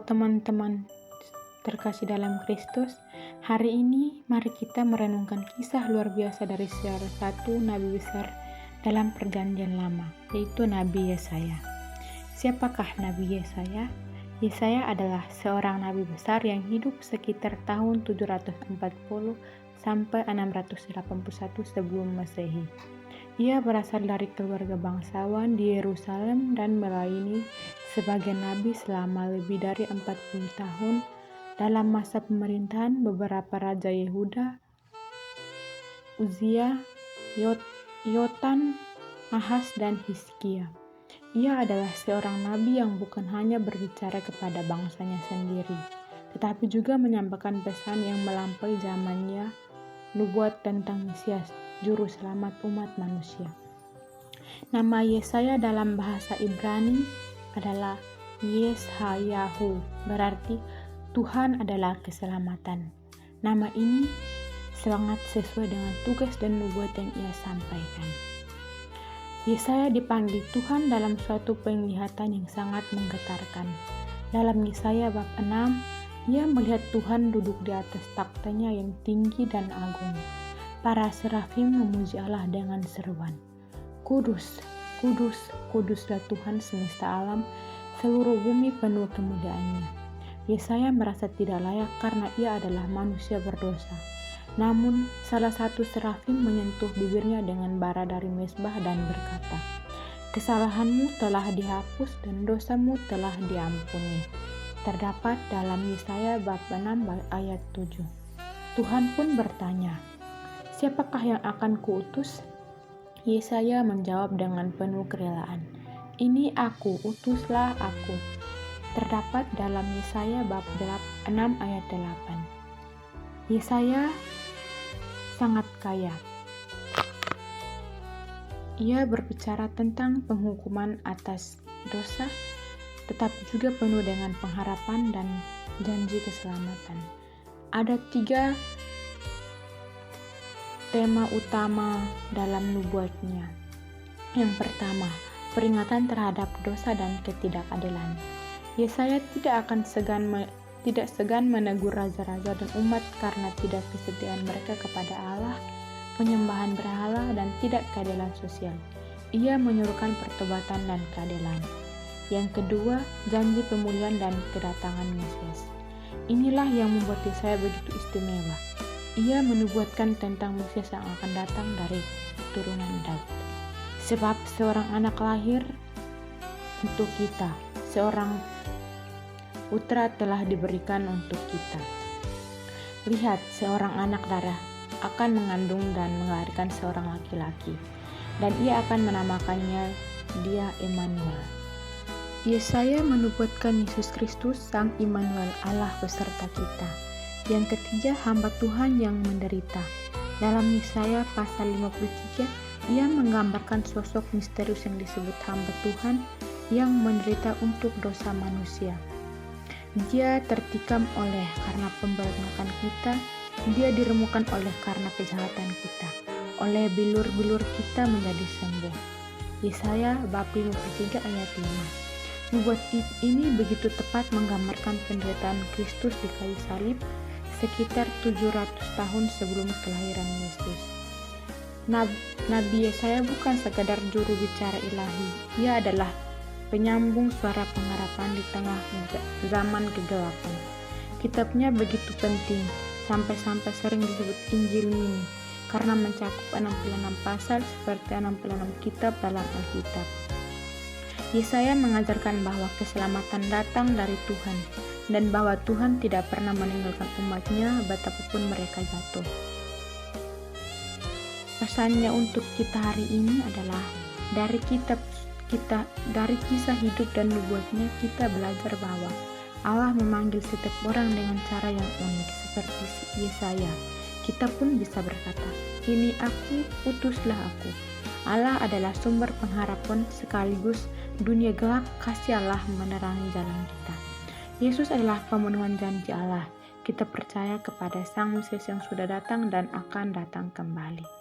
teman-teman terkasih dalam Kristus, hari ini mari kita merenungkan kisah luar biasa dari salah satu nabi besar dalam perjanjian lama, yaitu Nabi Yesaya. Siapakah Nabi Yesaya? Yesaya adalah seorang nabi besar yang hidup sekitar tahun 740 sampai 681 sebelum Masehi. Ia berasal dari keluarga bangsawan di Yerusalem dan melayani sebagai nabi selama lebih dari 40 tahun dalam masa pemerintahan beberapa raja Yehuda, Uzia, Yotam, Ahaz, dan Hizkia. Ia adalah seorang nabi yang bukan hanya berbicara kepada bangsanya sendiri, tetapi juga menyampaikan pesan yang melampaui zamannya, nubuat tentang Mesias, juru selamat umat manusia. Nama Yesaya dalam bahasa Ibrani adalah Yeshayahu, berarti Tuhan adalah keselamatan. Nama ini sangat sesuai dengan tugas dan nubuat yang ia sampaikan. Yesaya dipanggil Tuhan dalam suatu penglihatan yang sangat menggetarkan. Dalam Yesaya bab 6, ia melihat Tuhan duduk di atas takhtanya yang tinggi dan agung. Para serafim memuji Allah dengan seruan, "Kudus, kudus, kuduslah Tuhan semesta alam, seluruh bumi penuh kemuliaan-Nya." Yesaya merasa tidak layak karena ia adalah manusia berdosa. Namun, salah satu serafim menyentuh bibirnya dengan bara dari mezbah dan berkata, "Kesalahanmu telah dihapus dan dosamu telah diampuni." Terdapat dalam Yesaya bab 6 ayat 7. Tuhan pun bertanya, "Siapakah yang akan kuutus?" Yesaya menjawab dengan penuh kerelaan, "Ini aku, utuslah aku." Terdapat dalam Yesaya bab 6 ayat 8. Yesaya sangat kaya. Ia berbicara tentang penghukuman atas dosa, tetapi juga penuh dengan pengharapan dan janji keselamatan. Ada 3 tema utama dalam nubuatnya. Yang pertama, peringatan terhadap dosa dan ketidakadilan. Yesaya tidak segan menegur raja-raja dan umat karena tidak kesetiaan mereka kepada Allah, penyembahan berhala, dan tidak keadilan sosial. Ia menyuruhkan pertobatan dan keadilan. Yang kedua, janji pemulihan dan kedatangan Mesias. Inilah yang membuat Yesaya begitu istimewa. Ia menubuatkan tentang Mesias yang akan datang dari keturunan Daud. Sebab seorang anak lahir untuk kita, seorang putra telah diberikan untuk kita. Lihat, seorang anak darah akan mengandung dan melahirkan seorang laki-laki, dan ia akan menamakannya Dia Immanuel. Yesaya menubuatkan Yesus Kristus Sang Immanuel, Allah beserta kita. Yang ketiga, hamba Tuhan yang menderita. Dalam Yesaya pasal 53, ia menggambarkan sosok misterius yang disebut hamba Tuhan yang menderita untuk dosa manusia. Dia tertikam karena pemberontakan kita, dia diremukkan karena kejahatan kita, oleh bilur-bilur kita menjadi sembuh. Yesaya bab 53 ayat 5. Nubuat ini begitu tepat menggambarkan penderitaan Kristus di kayu salib sekitar 700 tahun sebelum kelahiran Yesus. Nabi Yesaya bukan sekadar juru bicara ilahi, ia adalah penyambung suara pengharapan di tengah zaman kegelapan. Kitabnya begitu penting, sampai-sampai sering disebut Injil Mini, karena mencakup 66 pasal seperti 66 kitab dalam Alkitab. Yesaya mengajarkan bahwa keselamatan datang dari Tuhan, dan bahwa Tuhan tidak pernah meninggalkan umat-Nya betapapun mereka jatuh. Pesannya untuk kita hari ini adalah dari kisah hidup dan nubuatnya kita belajar bahwa Allah memanggil setiap orang dengan cara yang unik seperti Yesaya. Kita pun bisa berkata, "Ini aku, utuslah aku." Allah adalah sumber pengharapan sekaligus dunia gelap kasih Allah menerangi jalan kita. Yesus adalah pemenuhan janji Allah. Kita percaya kepada Sang Mesias yang sudah datang dan akan datang kembali.